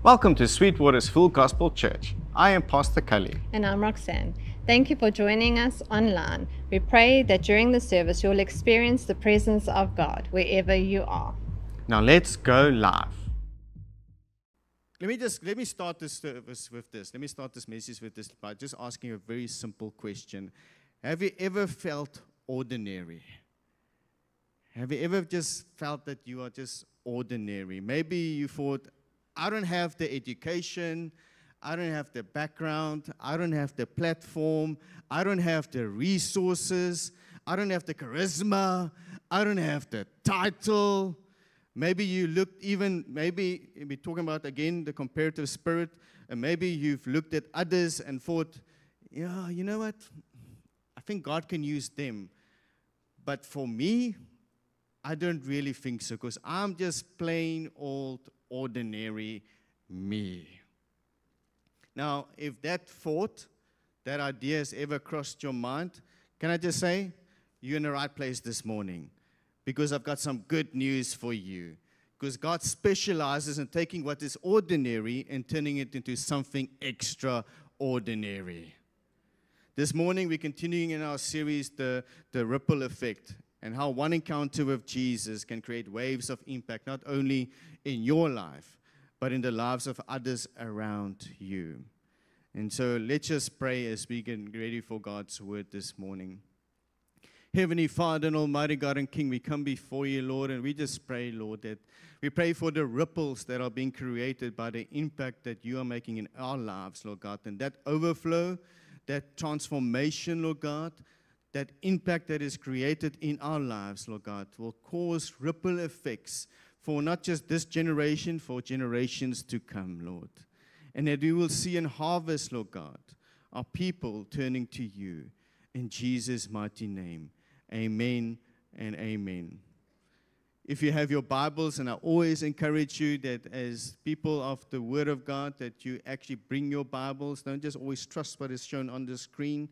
Welcome to Sweetwater's Full Gospel Church. I am Pastor Cully. And I'm Roxanne. Thank you for joining us online. We pray that during the service you'll experience the presence of God wherever you are. Now let's go live. Let me start this service with this. Let me start this message with this by just asking a very simple question. Have you ever felt ordinary? Have you ever just felt that you are just ordinary? Maybe you thought, I don't have the education, I don't have the background, I don't have the platform, I don't have the resources, I don't have the charisma, I don't have the title. Maybe you looked maybe we're talking about again the comparative spirit, and maybe you've looked at others and thought, yeah, you know what, I think God can use them. But for me, I don't really think so, because I'm just plain old ordinary me. Now, if that thought, that idea has ever crossed your mind, can I just say, you're in the right place this morning, because I've got some good news for you. Because God specializes in taking what is ordinary and turning it into something extraordinary. This morning, we're continuing in our series, The Ripple Effect, and how one encounter with Jesus can create waves of impact, not only in your life, but in the lives of others around you. And so let's just pray as we get ready for God's word this morning. Heavenly Father and Almighty God and King, we come before you, Lord, and we just pray, Lord, that we pray for the ripples that are being created by the impact that you are making in our lives, Lord God, and that overflow, that transformation, Lord God, that impact that is created in our lives, Lord God, will cause ripple effects for not just this generation, for generations to come, Lord. And that we will see and harvest, Lord God, our people turning to you. In Jesus' mighty name, amen and amen. If you have your Bibles, and I always encourage you that as people of the Word of God, that you actually bring your Bibles. Don't just always trust what is shown on the screen,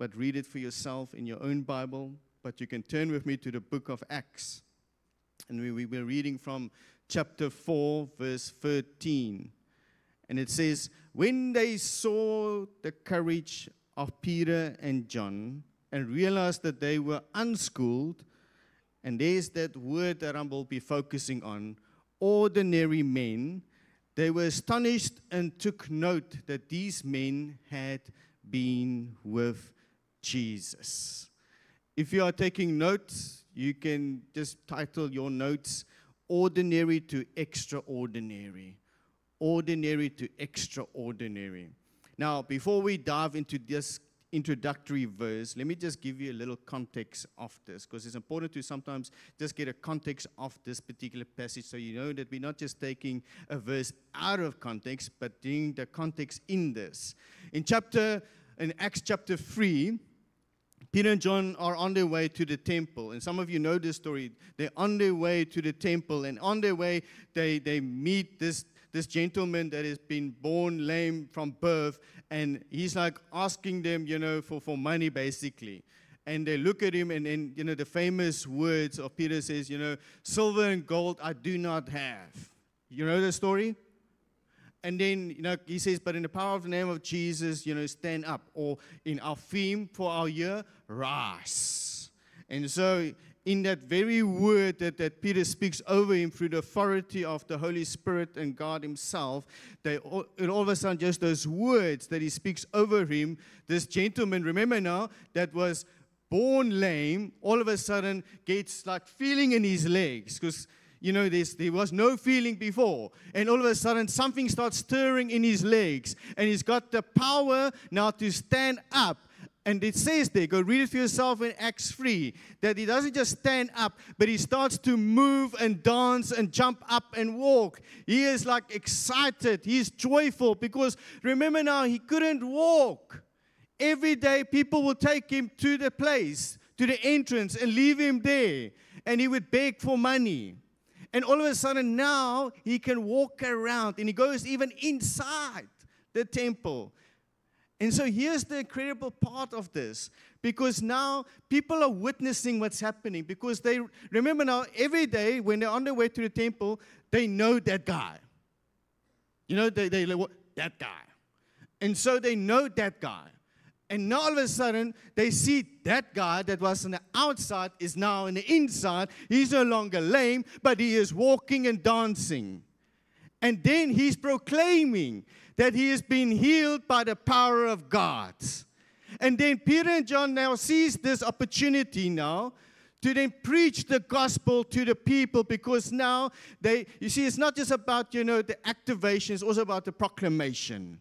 but read it for yourself in your own Bible. But you can turn with me to the book of Acts. And we will be reading from chapter 4, verse 13. And it says, when they saw the courage of Peter and John and realized that they were unschooled, and there's that word that I will be focusing on, ordinary men, they were astonished and took note that these men had been with Jesus. If you are taking notes, you can just title your notes, Ordinary to Extraordinary. Ordinary to extraordinary. Now, before we dive into this introductory verse, let me just give you a little context of this, because it's important to sometimes just get a context of this particular passage, so you know that we're not just taking a verse out of context, but doing the context in this. In Acts chapter 3, Peter and John are on their way to the temple. And some of you know this story. They're on their way to the temple. And on their way, they meet this gentleman that has been born lame from birth. And he's like asking them, for money, basically. And they look at him, and then, the famous words of Peter says, silver and gold I do not have. You know the story? And then, he says, but in the power of the name of Jesus, stand up. Or in our theme for our year, rise. And so, in that very word that Peter speaks over him through the authority of the Holy Spirit and God himself, all of a sudden, just those words that he speaks over him, this gentleman, remember now, that was born lame, all of a sudden gets like feeling in his legs, because there was no feeling before. And all of a sudden, something starts stirring in his legs. And he's got the power now to stand up. And it says there, go read it for yourself in Acts 3, that he doesn't just stand up, but he starts to move and dance and jump up and walk. He is like excited. He's joyful, because remember now, he couldn't walk. Every day, people will take him to the place, to the entrance, and leave him there. And he would beg for money. And all of a sudden now, he can walk around, and he goes even inside the temple. And so here's the incredible part of this, because now people are witnessing what's happening, because they remember now every day when they're on their way to the temple, they know that guy. You know, they like, that guy. And so they know that guy. And now all of a sudden, they see that guy that was on the outside is now on the inside. He's no longer lame, but he is walking and dancing. And then he's proclaiming that he has been healed by the power of God. And then Peter and John now sees this opportunity now to then preach the gospel to the people, because now you see, it's not just about, the activation, it's also about the proclamation.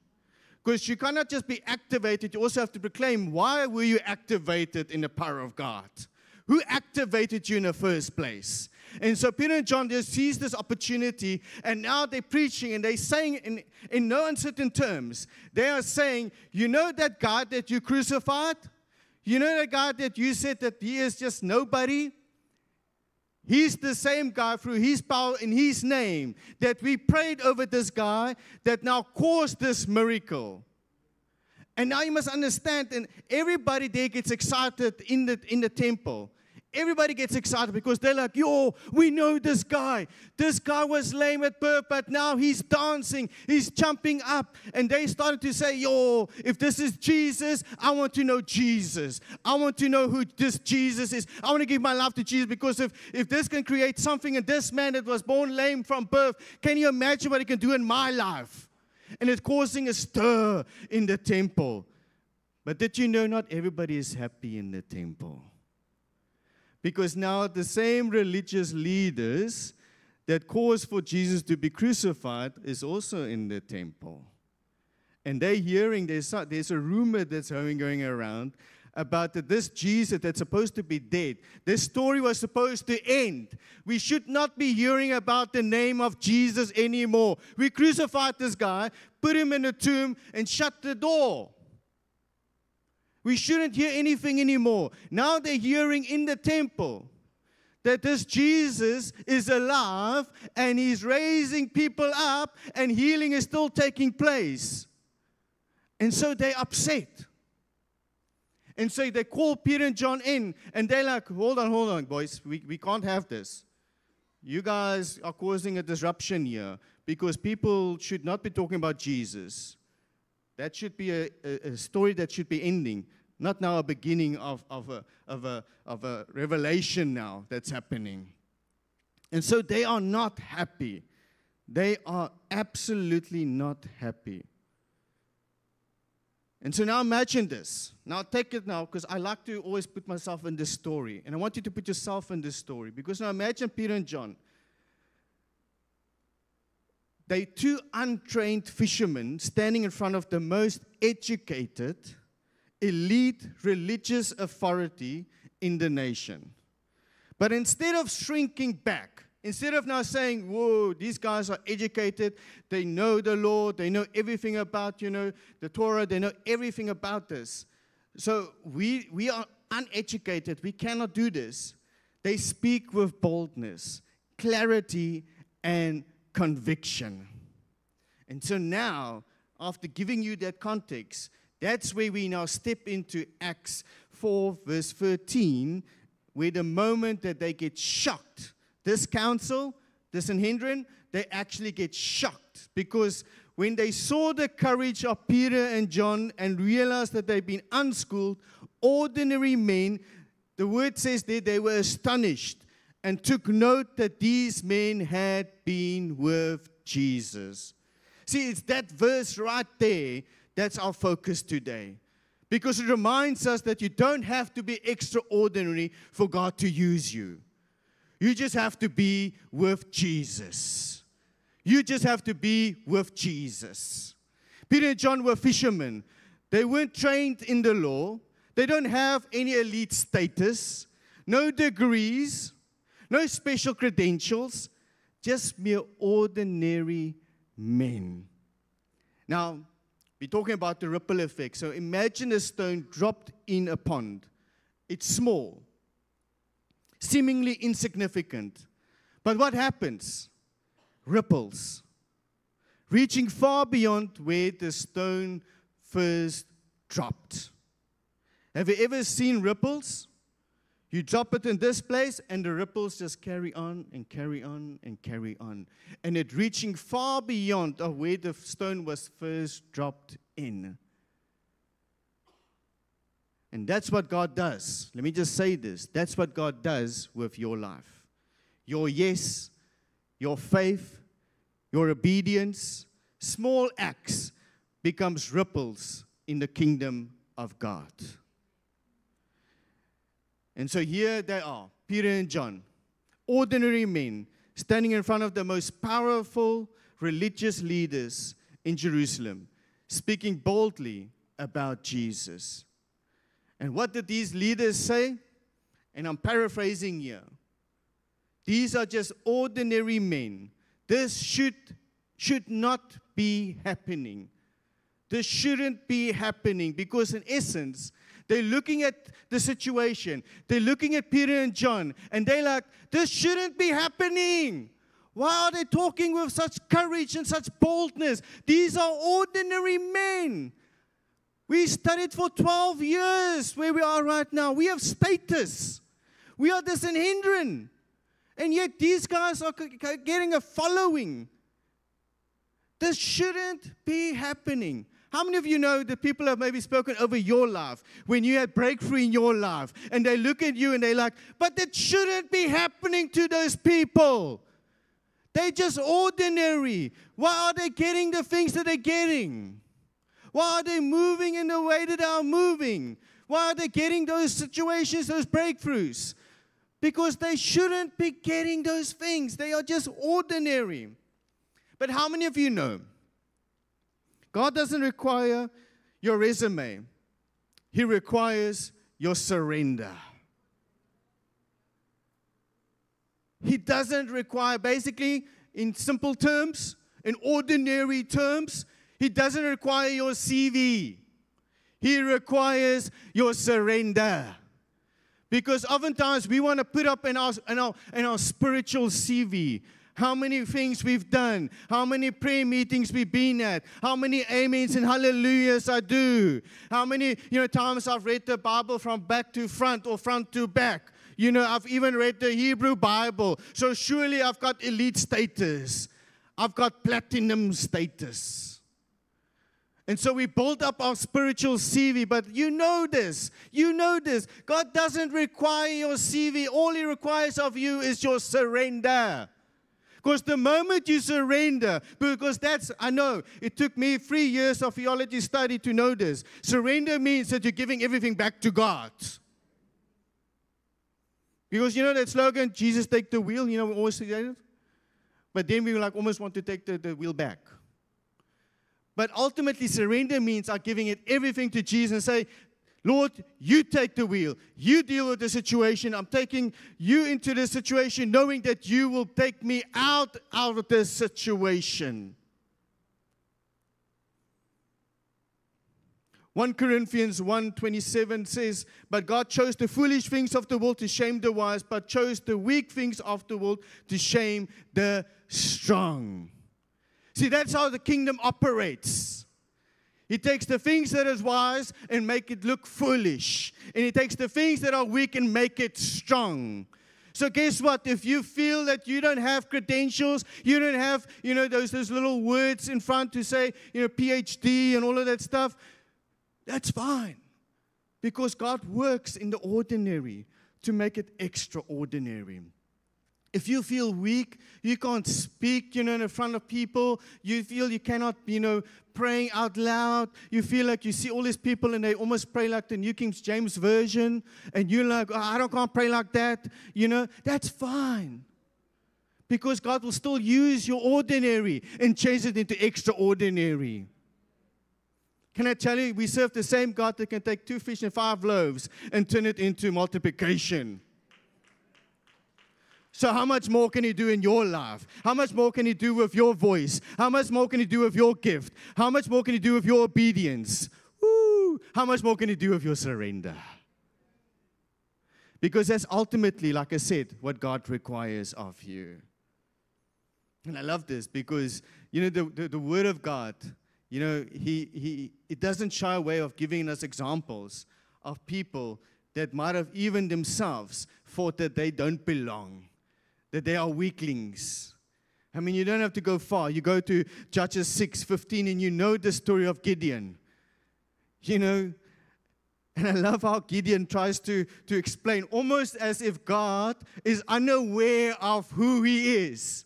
Because you cannot just be activated, you also have to proclaim, why were you activated in the power of God? Who activated you in the first place? And so Peter and John just sees this opportunity, and now they're preaching, and they're saying in no uncertain terms, they are saying, you know that God that you crucified? You know that God that you said that he is just nobody? He's the same guy through his power in his name that we prayed over this guy that now caused this miracle. And now you must understand, and everybody there gets excited in the temple. Everybody gets excited because they're like, yo, we know this guy. This guy was lame at birth, but now he's dancing. He's jumping up. And they started to say, yo, if this is Jesus, I want to know Jesus. I want to know who this Jesus is. I want to give my life to Jesus, because if this can create something in this man that was born lame from birth, can you imagine what he can do in my life? And it's causing a stir in the temple. But did you know not everybody is happy in the temple? Because now the same religious leaders that caused for Jesus to be crucified is also in the temple. And they're hearing, there's a rumor that's going around about that this Jesus that's supposed to be dead, this story was supposed to end. We should not be hearing about the name of Jesus anymore. We crucified this guy, put him in a tomb, and shut the door. We shouldn't hear anything anymore. Now they're hearing in the temple that this Jesus is alive and he's raising people up and healing is still taking place. And so they're upset. And so they call Peter and John in, and they're like, hold on, boys. We can't have this. You guys are causing a disruption here, because people should not be talking about Jesus. That should be a story that should be ending, not now a beginning of a revelation now that's happening. And so they are not happy. They are absolutely not happy. And so now imagine this. Now take it now, because I like to always put myself in this story. And I want you to put yourself in this story. Because now imagine Peter and John. They're two untrained fishermen standing in front of the most educated, elite religious authority in the nation. But instead of shrinking back, instead of now saying, whoa, these guys are educated, they know the law, they know everything about, the Torah, they know everything about this. So we are uneducated, we cannot do this. They speak with boldness, clarity, and conviction. And so now, after giving you that context, that's where we now step into Acts 4, verse 13, where the moment that they get shocked, this council, the Sanhedrin, they actually get shocked, because when they saw the courage of Peter and John and realized that they've been unschooled, ordinary men, the word says that they were astonished and took note that these men had been with Jesus. See, it's that verse right there that's our focus today. Because it reminds us that you don't have to be extraordinary for God to use you. You just have to be with Jesus. You just have to be with Jesus. Peter and John were fishermen. They weren't trained in the law. They don't have any elite status, no degrees, no special credentials, just mere ordinary men. Now, we're talking about the ripple effect. So imagine a stone dropped in a pond. It's small, seemingly insignificant. But what happens? Ripples, reaching far beyond where the stone first dropped. Have you ever seen ripples? You drop it in this place, and the ripples just carry on and carry on and carry on. And it reaching far beyond of where the stone was first dropped in. And that's what God does. Let me just say this. That's what God does with your life. Your yes, your faith, your obedience, small acts becomes ripples in the kingdom of God. And so here they are, Peter and John, ordinary men standing in front of the most powerful religious leaders in Jerusalem, speaking boldly about Jesus. And what did these leaders say? And I'm paraphrasing here. These are just ordinary men. This should not be happening. This shouldn't be happening because in essence, they're looking at the situation. They're looking at Peter and John, and they're like, this shouldn't be happening. Why are they talking with such courage and such boldness? These are ordinary men. We studied for 12 years where we are right now. We have status. We are the Sanhedrin. And yet these guys are getting a following. This shouldn't be happening. How many of you know that people have maybe spoken over your life when you had breakthrough in your life, and they look at you and they're like, but that shouldn't be happening to those people. They're just ordinary. Why are they getting the things that they're getting? Why are they moving in the way that they are moving? Why are they getting those situations, those breakthroughs? Because they shouldn't be getting those things. They are just ordinary. But how many of you know God doesn't require your resume. He requires your surrender. He doesn't require, basically, in simple terms, in ordinary terms, He doesn't require your CV. He requires your surrender. Because oftentimes we want to put up in our spiritual CV how many things we've done, how many prayer meetings we've been at, how many amens and hallelujahs I do, how many times I've read the Bible from back to front or front to back. I've even read the Hebrew Bible, so surely I've got elite status. I've got platinum status. And so we build up our spiritual CV, but you know this. God doesn't require your CV. All He requires of you is your surrender. Because the moment you surrender, I know, it took me 3 years of theology study to know this. Surrender means that you're giving everything back to God. Because that slogan, Jesus take the wheel, we always say that. But then we almost want to take the wheel back. But ultimately, surrender means I'm giving it everything to Jesus and say, Lord, you take the wheel. You deal with the situation. I'm taking you into the situation knowing that you will take me out of this situation. 1 Corinthians 1:27 says, but God chose the foolish things of the world to shame the wise, but chose the weak things of the world to shame the strong. See, that's how the kingdom operates. He takes the things that is wise and make it look foolish. And He takes the things that are weak and make it strong. So guess what? If you feel that you don't have credentials, you don't have, those little words in front to say, PhD and all of that stuff, that's fine. Because God works in the ordinary to make it extraordinary. If you feel weak, you can't speak, in front of people. You feel you cannot, praying out loud. You feel like you see all these people and they almost pray like the New King James Version. And you're like, I can't pray like that. That's fine. Because God will still use your ordinary and change it into extraordinary. Can I tell you, we serve the same God that can take 2 fish and 5 loaves and turn it into multiplication. So how much more can He do in your life? How much more can He do with your voice? How much more can He do with your gift? How much more can He do with your obedience? Woo! How much more can He do with your surrender? Because that's ultimately, like I said, what God requires of you. And I love this because, the Word of God, it doesn't shy away of giving us examples of people that might have even themselves thought that they don't belong, that they are weaklings. I mean, you don't have to go far. You go to Judges 6:15, and you know the story of Gideon. You know, and I love how Gideon tries to explain, almost as if God is unaware of who he is.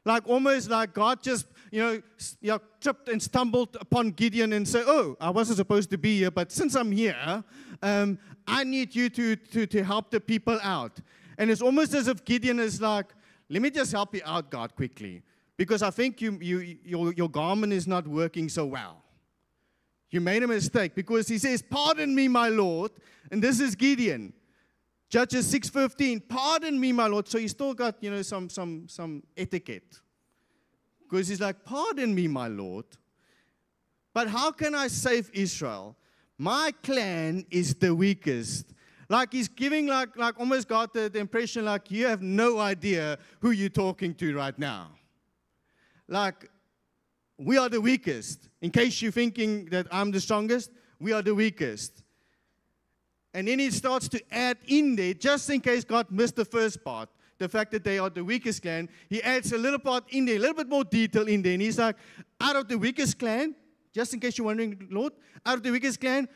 Like almost like God just, tripped and stumbled upon Gideon and said, oh, I wasn't supposed to be here, but since I'm here, I need you to help the people out. And it's almost as if Gideon is like, let me just help you out, God, quickly, because I think your garment is not working so well. You made a mistake, because he says, pardon me, my Lord. And this is Gideon. Judges 6:15, pardon me, my Lord. So he still got, some etiquette. Because he's like, pardon me, my Lord. But how can I save Israel? My clan is the weakest. Like he's giving like almost got the impression like you have no idea who you're talking to right now. Like, we are the weakest. In case you're thinking that I'm the strongest, we are the weakest. And then he starts to add in there, just in case God missed the first part, the fact that they are the weakest clan, he adds a little part in there, a little bit more detail in there. And he's like, out of the weakest clan, just in case you're wondering, Lord, out of the weakest clan,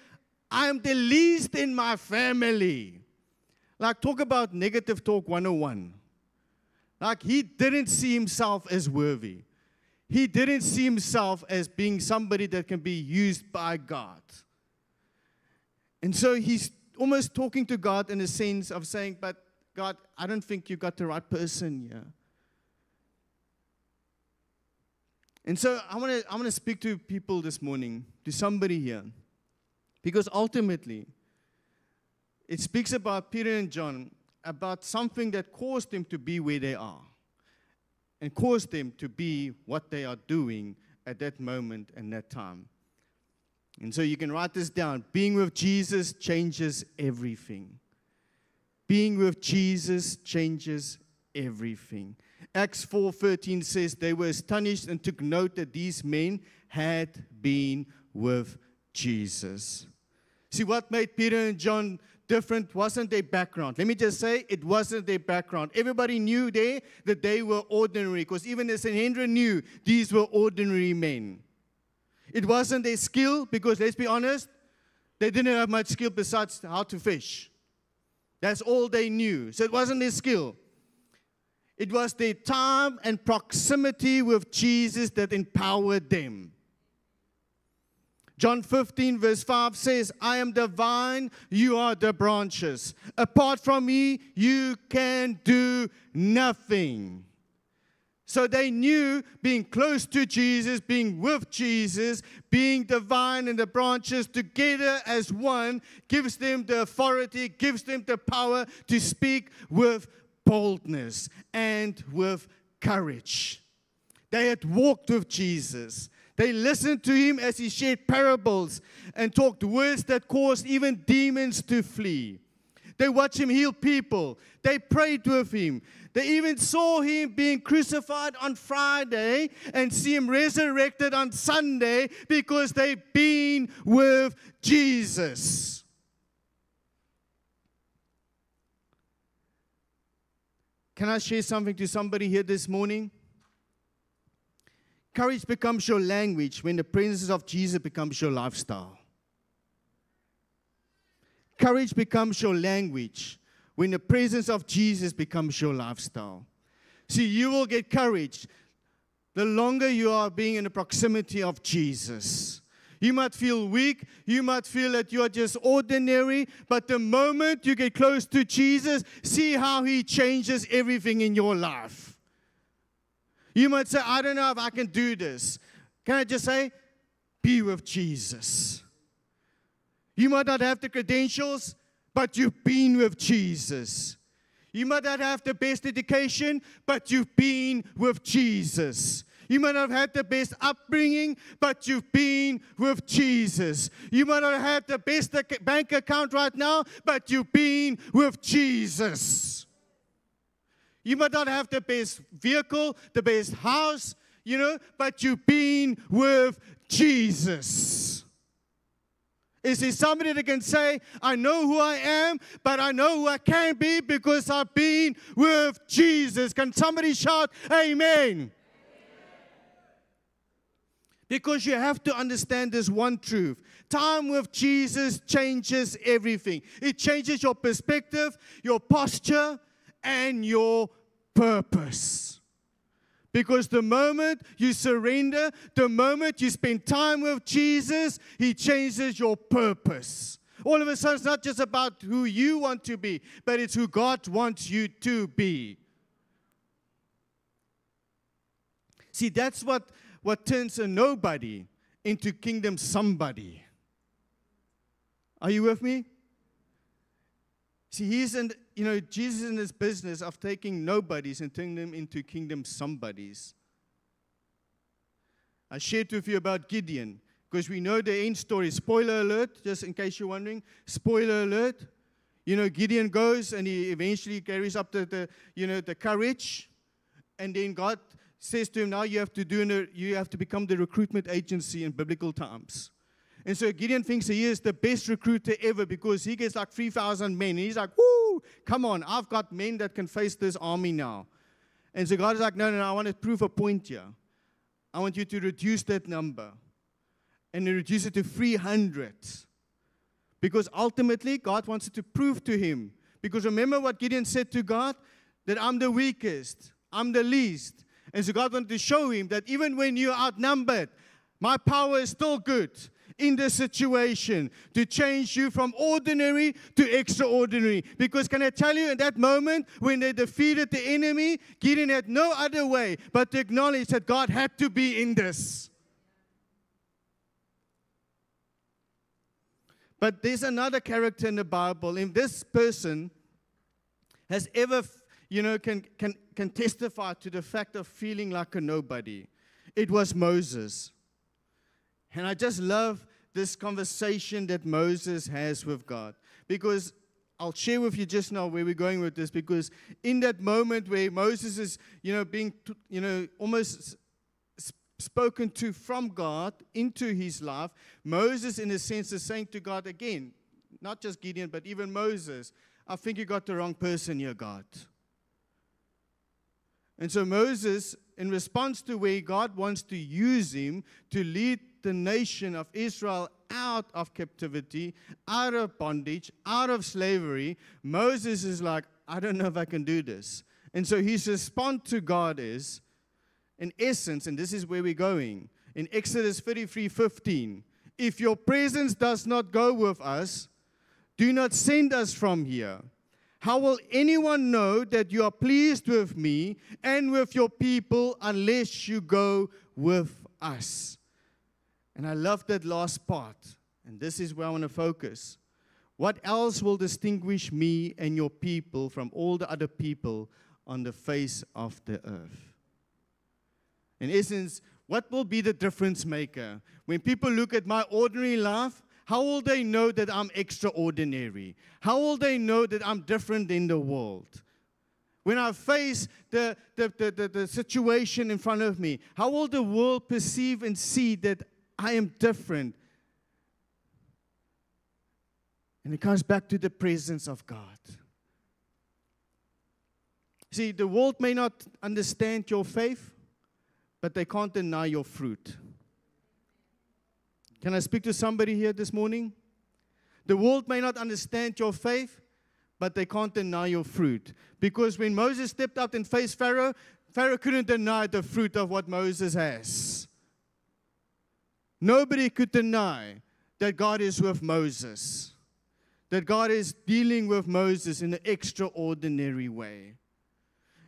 I am the least in my family. Like, talk about negative talk 101. Like, he didn't see himself as worthy. He didn't see himself as being somebody that can be used by God. And so he's almost talking to God in the sense of saying, but God, I don't think you got the right person here. And so I want to speak to people this morning, to somebody here. Because ultimately, it speaks about Peter and John, about something that caused them to be where they are. And caused them to be what they are doing at that moment and that time. And so you can write this down. Being with Jesus changes everything. Being with Jesus changes everything. Acts 4:13 says, they were astonished and took note that these men had been with Jesus. See, what made Peter and John different wasn't their background. Let me just say, it wasn't their background. Everybody knew there that they were ordinary, because even the Sanhedrin knew these were ordinary men. It wasn't their skill, because let's be honest, they didn't have much skill besides how to fish. That's all they knew. So it wasn't their skill. It was their time and proximity with Jesus that empowered them. John 15 verse 5 says, I am the vine, you are the branches. Apart from me, you can do nothing. So they knew being close to Jesus, being with Jesus, being the vine and the branches together as one, gives them the authority, gives them the power to speak with boldness and with courage. They had walked with Jesus. They listened to him as he shared parables and talked words that caused even demons to flee. They watched him heal people. They prayed with him. They even saw him being crucified on Friday and see him resurrected on Sunday because they've been with Jesus. Can I share something to somebody here this morning? Courage becomes your language when the presence of Jesus becomes your lifestyle. Courage becomes your language when the presence of Jesus becomes your lifestyle. See, you will get courage the longer you are being in the proximity of Jesus. You might feel weak. You might feel that you are just ordinary. But the moment you get close to Jesus, see how he changes everything in your life. You might say, I don't know if I can do this. Can I just say, be with Jesus. You might not have the credentials, but you've been with Jesus. You might not have the best education, but you've been with Jesus. You might not have had the best upbringing, but you've been with Jesus. You might not have had the best bank account right now, but you've been with Jesus. You might not have the best vehicle, the best house, but you've been with Jesus. Is there somebody that can say, I know who I am, but I know who I can be because I've been with Jesus? Can somebody shout, Amen? Because you have to understand this one truth. Time with Jesus changes everything. It changes your perspective, your posture, and your purpose. Because the moment you surrender, the moment you spend time with Jesus, He changes your purpose. All of a sudden, it's not just about who you want to be, but it's who God wants you to be. See, that's what turns a nobody into kingdom somebody. Are you with me? See, Jesus is in this business of taking nobodies and turning them into kingdom somebodies. I shared with you about Gideon, because we know the end story. Spoiler alert, just in case you're wondering. Spoiler alert. Gideon goes and he eventually carries up the courage. And then God says to him, now you have to become the recruitment agency in biblical times. And so Gideon thinks he is the best recruiter ever because he gets like 3,000 men. And he's like, woo, come on, I've got men that can face this army now. And so God is like, no, I want to prove a point here. I want you to reduce that number. And he reduced it to 300. Because ultimately, God wants to prove to him. Because remember what Gideon said to God? That I'm the weakest. I'm the least. And so God wanted to show him that even when you're outnumbered, my power is still good in this situation to change you from ordinary to extraordinary. Because can I tell you, in that moment when they defeated the enemy, Gideon had no other way but to acknowledge that God had to be in this. But there's another character in the Bible. If this person has ever, can testify to the fact of feeling like a nobody, it was Moses. And I just love this conversation that Moses has with God. Because I'll share with you just now where we're going with this. Because in that moment where Moses is, being, almost spoken to from God into his life, Moses, in a sense, is saying to God again, not just Gideon, but even Moses, I think you got the wrong person here, God. And so Moses, in response to where God wants to use him to lead the nation of Israel out of captivity, out of bondage, out of slavery, Moses is like, I don't know if I can do this. And so his response to God is, in essence, and this is where we're going, in Exodus 33:15, if your presence does not go with us, do not send us from here. How will anyone know that you are pleased with me and with your people unless you go with us? And I love that last part. And this is where I want to focus. What else will distinguish me and your people from all the other people on the face of the earth? In essence, what will be the difference maker? When people look at my ordinary life, how will they know that I'm extraordinary? How will they know that I'm different in the world? When I face the situation in front of me, how will the world perceive and see that I am different? And it comes back to the presence of God. See, the world may not understand your faith, but they can't deny your fruit. Can I speak to somebody here this morning? The world may not understand your faith, but they can't deny your fruit. Because when Moses stepped out and faced Pharaoh, Pharaoh couldn't deny the fruit of what Moses has. Nobody could deny that God is with Moses, that God is dealing with Moses in an extraordinary way.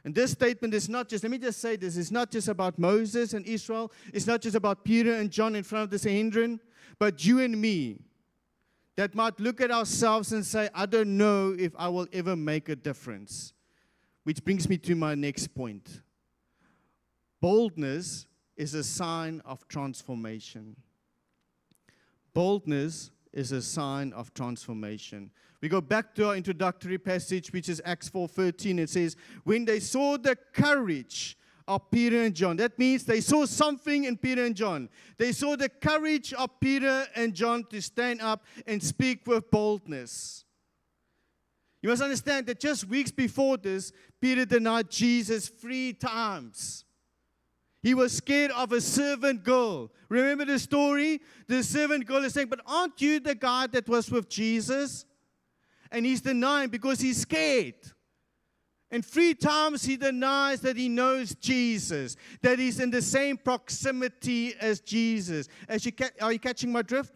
And this statement is not just, let me just say this, it's not just about Moses and Israel. It's not just about Peter and John in front of the Sanhedrin, but you and me that might look at ourselves and say, I don't know if I will ever make a difference. Which brings me to my next point. Boldness is a sign of transformation. Boldness is a sign of transformation. We go back to our introductory passage, which is Acts 4:13. It says, when they saw the courage of Peter and John. That means they saw something in Peter and John. They saw the courage of Peter and John to stand up and speak with boldness. You must understand that just weeks before this, Peter denied Jesus 3 times. He was scared of a servant girl. Remember the story? The servant girl is saying, but aren't you the guy that was with Jesus? And he's denying because he's scared. And 3 times he denies that he knows Jesus, that he's in the same proximity as Jesus. Are you catching my drift?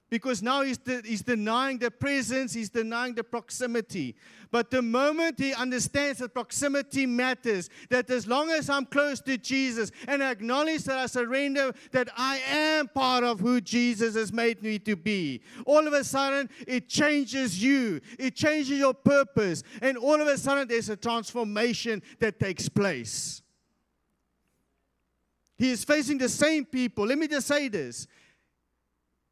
Because now he's denying the presence, he's denying the proximity. But the moment he understands that proximity matters, that as long as I'm close to Jesus and I acknowledge that I surrender, that I am part of who Jesus has made me to be, all of a sudden it changes you. It changes your purpose. And all of a sudden there's a transformation that takes place. He is facing the same people. Let me just say this.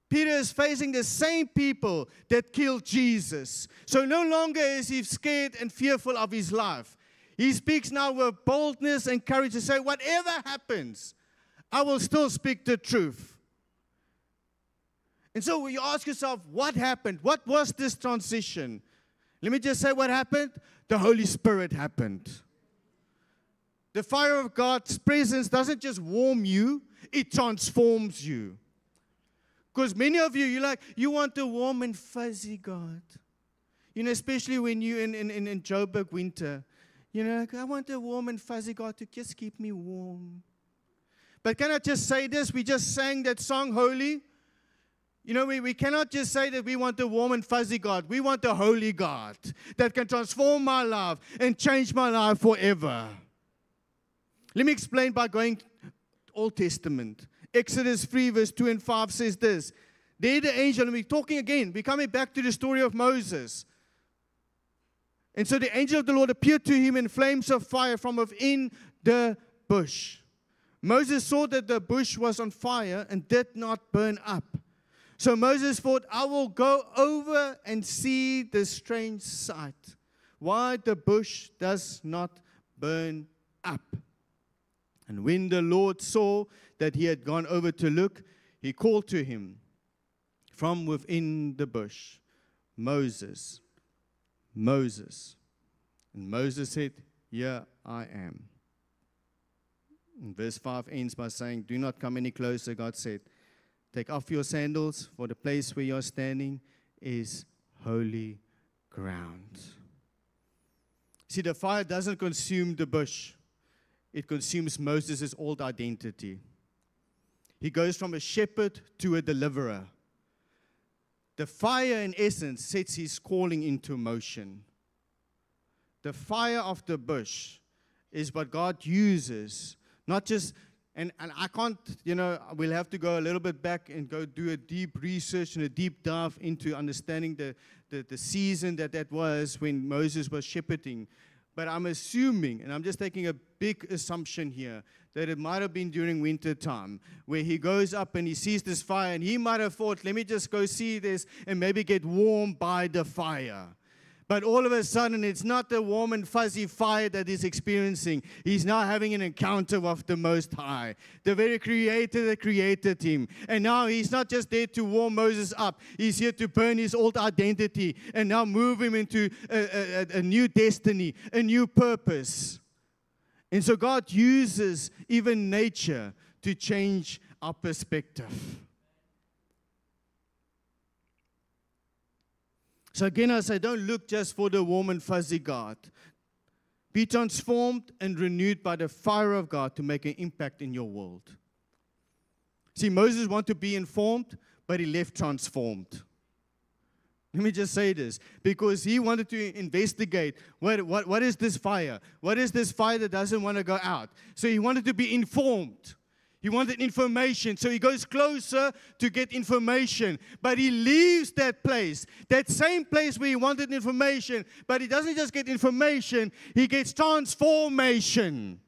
Peter is facing the same people that killed Jesus. So no longer is he scared and fearful of his life. He speaks now with boldness and courage to say, whatever happens, I will still speak the truth. And so you ask yourself, what happened? What was this transition? Let me just say what happened. The Holy Spirit happened. The fire of God's presence doesn't just warm you, it transforms you. Because many of you, you want a warm and fuzzy God. You know, especially when you're in Joburg winter. You know, I want a warm and fuzzy God to just keep me warm. But can I just say this? We just sang that song, Holy. You know, we cannot just say that we want a warm and fuzzy God. We want a holy God that can transform my life and change my life forever. Let me explain by going Old Testament. Exodus 3 verse 2 and 5 says this. There the angel, and we're talking again, we're coming back to the story of Moses. And so the angel of the Lord appeared to him in flames of fire from within the bush. Moses saw that the bush was on fire and did not burn up. So Moses thought, I will go over and see the strange sight, why the bush does not burn up. And when the Lord saw that he had gone over to look, he called to him from within the bush, Moses, Moses. And Moses said, here I am. And verse 5 ends by saying, do not come any closer, God said. Take off your sandals, for the place where you are standing is holy ground. See, the fire doesn't consume the bush. It consumes Moses' old identity. He goes from a shepherd to a deliverer. The fire, in essence, sets his calling into motion. The fire of the bush is what God uses, not just, and I can't, we'll have to go a little bit back and go do a deep research and a deep dive into understanding the season that was when Moses was shepherding. But I'm assuming, and I'm just taking a big assumption here, that it might have been during winter time, where he goes up and he sees this fire, and he might have thought, let me just go see this and maybe get warm by the fire. But all of a sudden, it's not the warm and fuzzy fire that he's experiencing. He's now having an encounter with the Most High, the very Creator that created him. And now he's not just there to warm Moses up. He's here to burn his old identity and now move him into a new destiny, a new purpose. And so God uses even nature to change our perspective. So again, I say, don't look just for the warm and fuzzy God. Be transformed and renewed by the fire of God to make an impact in your world. See, Moses wanted to be informed, but he left transformed. Let me just say this, because he wanted to investigate, what is this fire? What is this fire that doesn't want to go out? So he wanted to be informed. He wanted information, so he goes closer to get information. But he leaves that place, that same place where he wanted information. But he doesn't just get information, he gets transformation.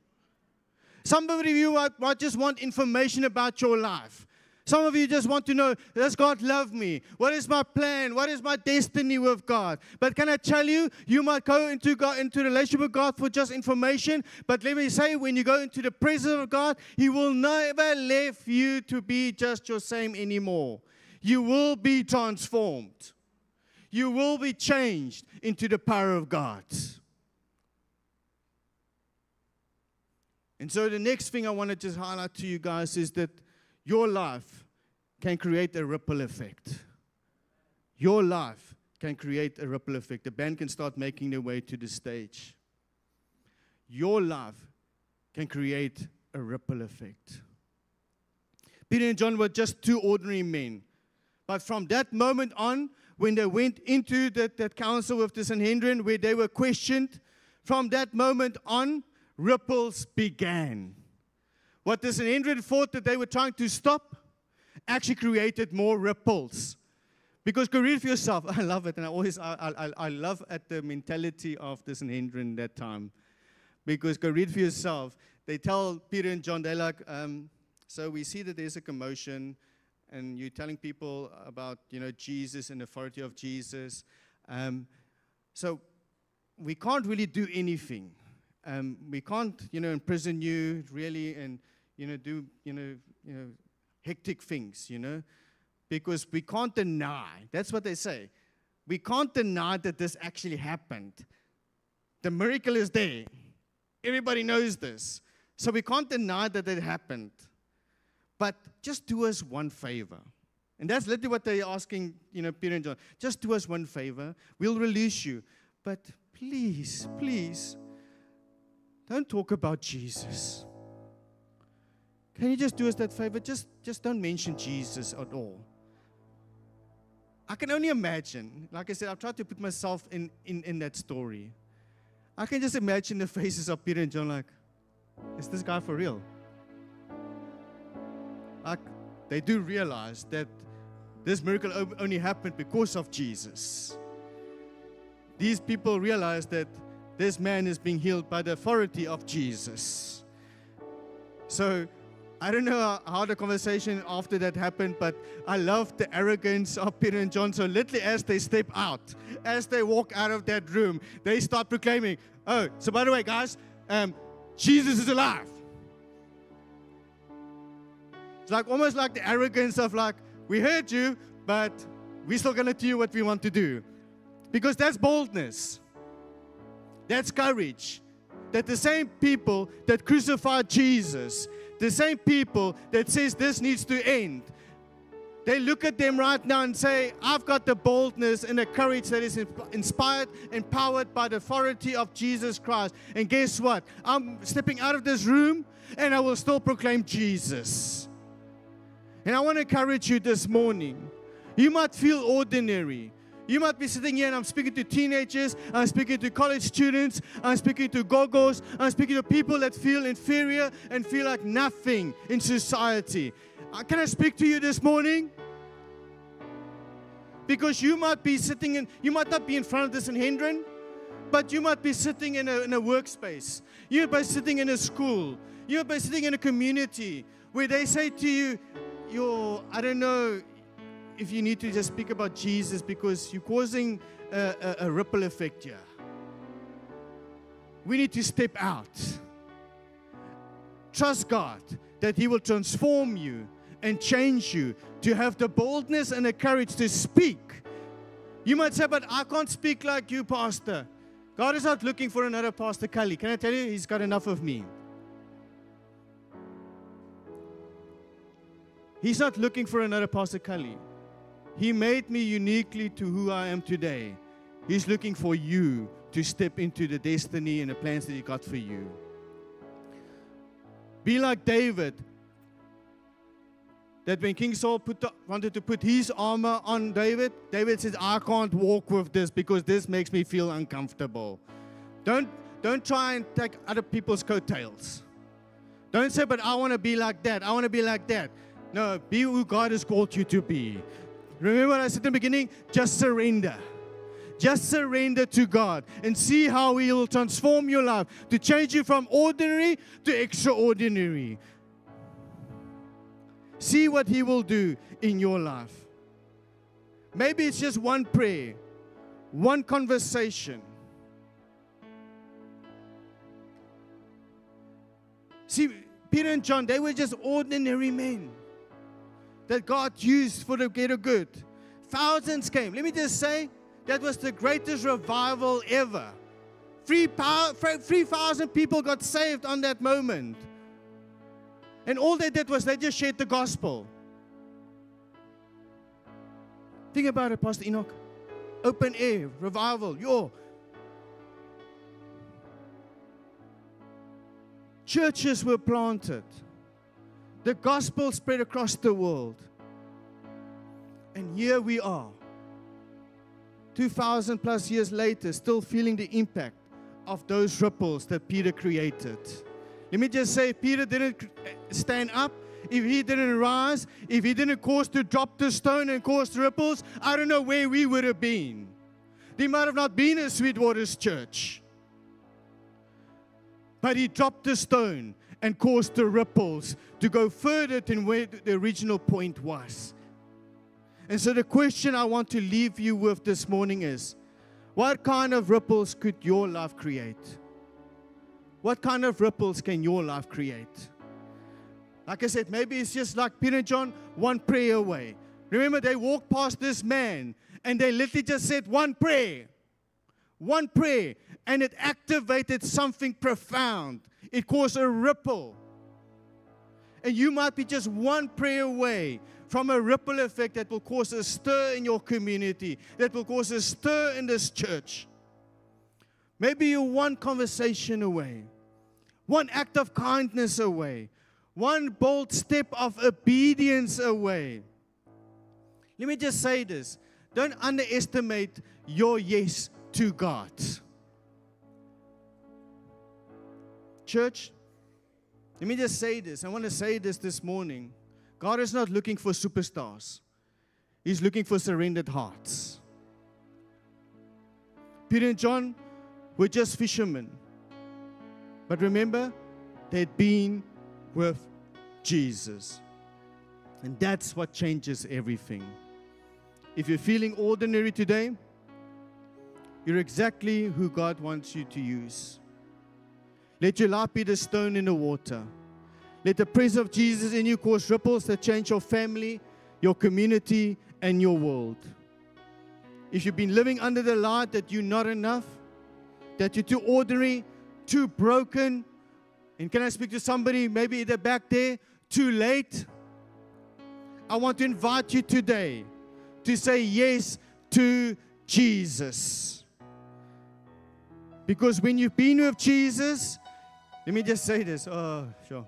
Some of you might just want information about your life. Some of you just want to know, does God love me? What is my plan? What is my destiny with God? But can I tell you, you might go into relationship with God for just information. But let me say, when you go into the presence of God, He will never leave you to be just your same anymore. You will be transformed. You will be changed into the power of God. And so the next thing I want to just highlight to you guys is that your life can create a ripple effect. Your life can create a ripple effect. The band can start making their way to the stage. Your life can create a ripple effect. Peter and John were just two ordinary men. But from that moment on, when they went into that council with the Sanhedrin, where they were questioned, from that moment on, ripples began. What the Sanhedrin thought that they were trying to stop actually created more ripples. Because go read for yourself. I love it, and I love at the mentality of the Sanhedrin that time. Because go read for yourself. They tell Peter and John, they're like, so we see that there's a commotion, and you're telling people about, Jesus and the authority of Jesus. So we can't really do anything. We can't, imprison you really and, do, hectic things, because we can't deny. That's what they say. We can't deny that this actually happened. The miracle is there. Everybody knows this. So we can't deny that it happened. But just do us one favor. And that's literally what they're asking, Peter and John. Just do us one favor. We'll release you. But please, don't talk about Jesus. Can you just do us that favor? Just don't mention Jesus at all. I can only imagine. Like I said, I've tried to put myself in that story. I can just imagine the faces of Peter and John like, is this guy for real? Like, they do realize that this miracle only happened because of Jesus. These people realize that this man is being healed by the authority of Jesus. So, I don't know how the conversation after that happened, but I love the arrogance of Peter and John. So literally as they step out, as they walk out of that room, they start proclaiming, oh, so by the way, guys, Jesus is alive. It's like almost like the arrogance of like, we heard you, but we're still going to do what we want to do. Because that's boldness. That's courage. That the same people that crucified Jesus, the same people that says this needs to end, they look at them right now and say, I've got the boldness and the courage that is inspired, empowered by the authority of Jesus Christ. And guess what? I'm stepping out of this room and I will still proclaim Jesus. And I want to encourage you this morning. You might feel ordinary. You might be sitting here and I'm speaking to teenagers, I'm speaking to college students, I'm speaking to gogos, I'm speaking to people that feel inferior and feel like nothing in society. Can I speak to you this morning? Because you might be you might not be in front of this Sanhedrin, but you might be sitting in a workspace. You might be sitting in a school. You might be sitting in a community where they say to you, I don't know, if you need to just speak about Jesus because you're causing a ripple effect here. We need to step out. Trust God that He will transform you and change you to have the boldness and the courage to speak. You might say, but I can't speak like you, Pastor. God is not looking for another Pastor Cully. Can I tell you, He's got enough of me. He's not looking for another Pastor Cully. He made me uniquely to who I am today. He's looking for you to step into the destiny and the plans that He got for you. Be like David. That when King Saul wanted to put his armor on David, David says, I can't walk with this because this makes me feel uncomfortable. Don't try and take other people's coattails. Don't say, but I want to be like that. I want to be like that. No, be who God has called you to be. Remember what I said in the beginning? Just surrender. Just surrender to God and see how He will transform your life to change you from ordinary to extraordinary. See what He will do in your life. Maybe it's just one prayer, one conversation. See, Peter and John, they were just ordinary men that God used for the greater good. Thousands came. Let me just say, that was the greatest revival ever. 3,000 people got saved on that moment. And all they did was they just shared the gospel. Think about it, Pastor Enoch. Open air, revival. Churches were planted. The gospel spread across the world. And here we are, 2,000 plus years later, still feeling the impact of those ripples that Peter created. Let me just say, if Peter didn't stand up, if he didn't rise, if he didn't cause to drop the stone and cause the ripples, I don't know where we would have been. There might have not been a Sweetwaters church. But he dropped the stone and caused the ripples to go further than where the original point was. And so the question I want to leave you with this morning is, what kind of ripples could your life create? What kind of ripples can your life create? Like I said, maybe it's just like Peter and John, one prayer away. Remember, they walked past this man and they literally just said one prayer. One prayer. And it activated something profound. It caused a ripple. And you might be just one prayer away from a ripple effect that will cause a stir in your community, that will cause a stir in this church. Maybe you're one conversation away, one act of kindness away, one bold step of obedience away. Let me just say this. Don't underestimate your yes to God. Church, let me just say this. I want to say this morning. God is not looking for superstars. He's looking for surrendered hearts. Peter and John were just fishermen. But remember, they'd been with Jesus. And that's what changes everything. If you're feeling ordinary today, you're exactly who God wants you to use. Let your life be the stone in the water. Let the presence of Jesus in you cause ripples that change your family, your community, and your world. If you've been living under the lie that you're not enough, that you're too ordinary, too broken, and can I speak to somebody maybe in the back there, too late? I want to invite you today to say yes to Jesus. Because when you've been with Jesus, let me just say this. Oh, sure.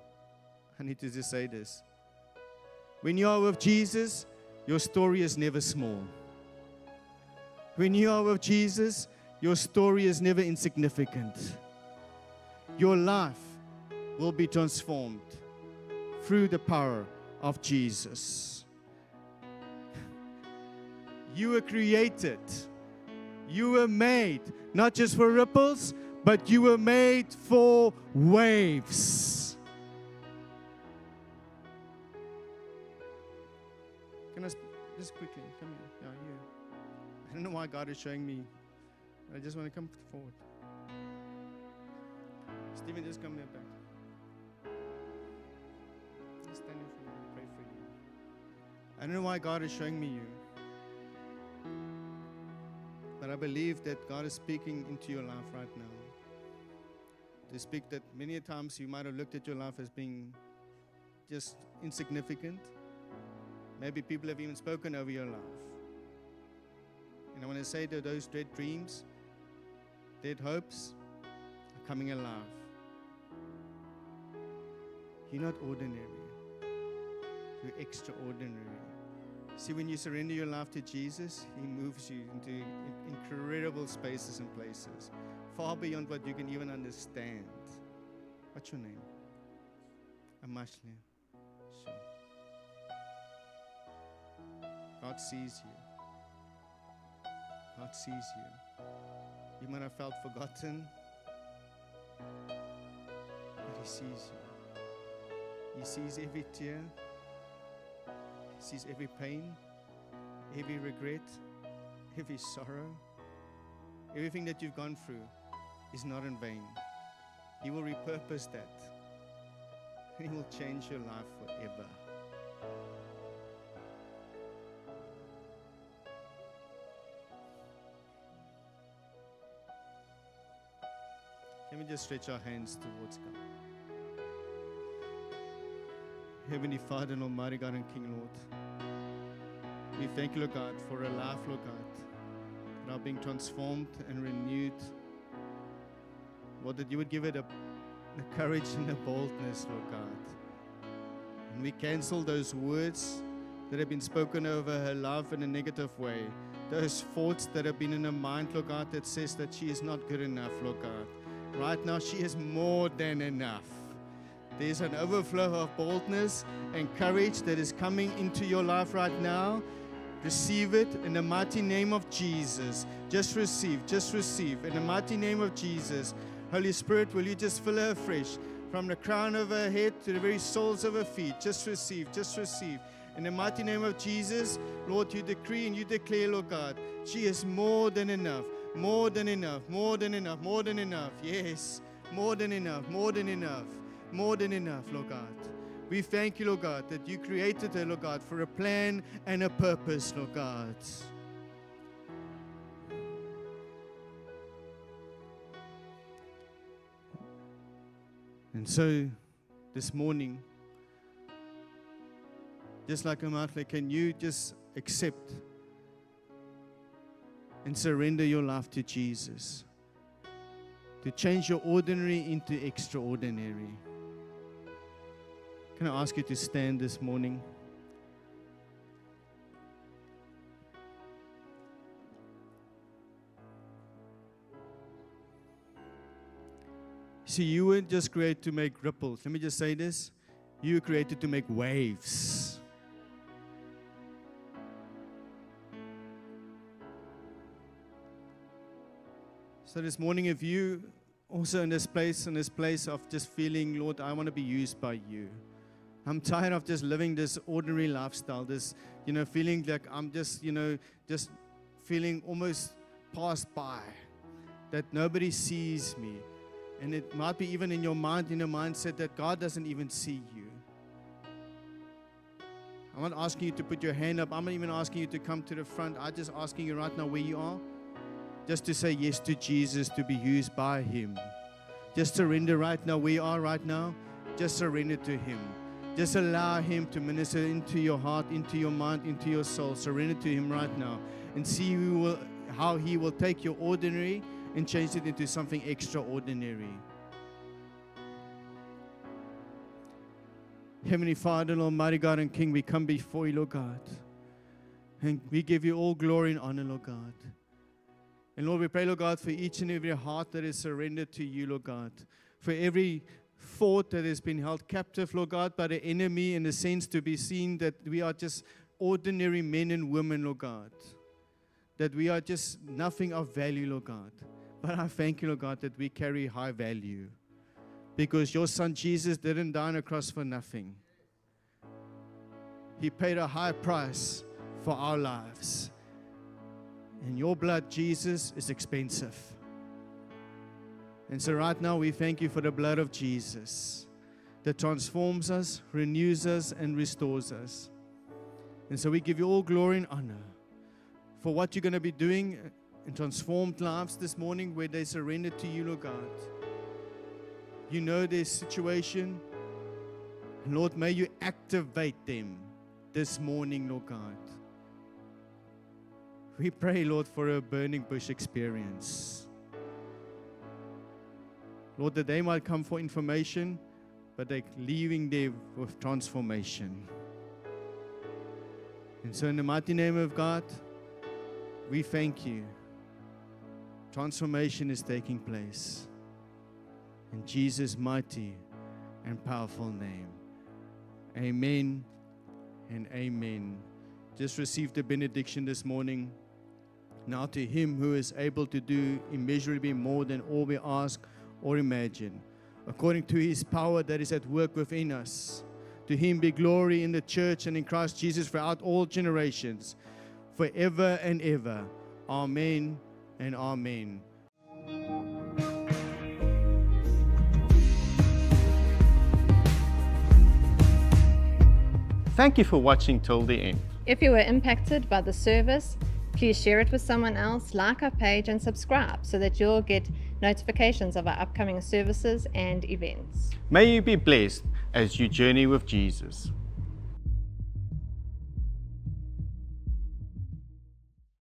I need to just say this. When you are with Jesus, your story is never small. When you are with Jesus, your story is never insignificant. Your life will be transformed through the power of Jesus. You were created. You were made not just for ripples, but you were made for waves. Can I just quickly come here? Yeah, you. I don't know why God is showing me. I just want to come forward. Stephen, just come here back. Just stand here for me. Pray for you. I don't know why God is showing me you. But I believe that God is speaking into your life right now. To speak that many times you might have looked at your life as being just insignificant. Maybe people have even spoken over your life. And I want to say that those dead dreams, dead hopes are coming alive. You're not ordinary. You're extraordinary. See, when you surrender your life to Jesus, He moves you into incredible spaces and places, far beyond what you can even understand. What's your name? Amashli. Sure. God sees you. God sees you. You might have felt forgotten, but He sees you. He sees every tear. sees every pain, every regret, every sorrow, everything that you've gone through is not in vain. He will repurpose that. He will change your life forever. Can we just stretch our hands towards God? Heavenly Father and Almighty God and King, Lord, we thank you, Lord God, for a life, Lord God, now being transformed and renewed. Lord, that you would give it the courage and the boldness, Lord God. And we cancel those words that have been spoken over her life in a negative way. Those thoughts that have been in her mind, Lord God, that says that she is not good enough, Lord God. Right now, she is more than enough. There's an overflow of boldness and courage that is coming into your life right now. Receive it in the mighty name of Jesus. Just receive in the mighty name of Jesus. Holy Spirit, will you just fill her afresh from the crown of her head to the very soles of her feet. Just receive. In the mighty name of Jesus, Lord, you decree and you declare, Lord God, she is more than enough. More than enough. Yes, more than enough, Lord God. We thank you, Lord God, that you created her, Lord God, for a plan and a purpose, Lord God. And so, this morning, just like Amartle, can you just accept and surrender your life to Jesus, to change your ordinary into extraordinary? Can I ask you to stand this morning? See, you weren't just created to make ripples. Let me just say this. You were created to make waves. So this morning, if you also in this place of just feeling, Lord, I want to be used by you. I'm tired of just living this ordinary lifestyle, this, feeling like I'm just feeling almost passed by, that nobody sees me. And it might be even in your mind, in a mindset that God doesn't even see you. I'm not asking you to put your hand up. I'm not even asking you to come to the front. I'm just asking you right now where you are, just to say yes to Jesus, to be used by Him. Just surrender right now where you are right now. Just surrender to Him. Just allow Him to minister into your heart, into your mind, into your soul. Surrender to Him right now and see how He will take your ordinary and change it into something extraordinary. Heavenly Father, Almighty God and King, we come before you, Lord God. And we give you all glory and honor, Lord God. And Lord, we pray, Lord God, for each and every heart that is surrendered to you, Lord God. For every thought that has been held captive, Lord God, by the enemy, in the sense to be seen that we are just ordinary men and women, Lord God. That we are just nothing of value, Lord God. But I thank you, Lord God, that we carry high value. Because your Son Jesus didn't die on a cross for nothing. He paid a high price for our lives. And your blood, Jesus, is expensive. And so right now we thank you for the blood of Jesus that transforms us, renews us, and restores us. And so we give you all glory and honor for what you're going to be doing in transformed lives this morning where they surrender to you, Lord God. You know their situation. And Lord, may you activate them this morning, Lord God. We pray, Lord, for a burning bush experience. Lord, that they might come for information, but they're leaving there with transformation. And so in the mighty name of God, we thank you. Transformation is taking place. In Jesus' mighty and powerful name. Amen and amen. Just received the benediction this morning. Now to Him who is able to do immeasurably more than all we ask or imagine, according to His power that is at work within us, To him be glory in the church and in Christ Jesus throughout all generations, forever and ever. Amen and amen. Thank you for watching till the end. If you were impacted by the service, please share it with someone else, like our page and subscribe so that you'll get notifications of our upcoming services and events. May you be blessed as you journey with Jesus.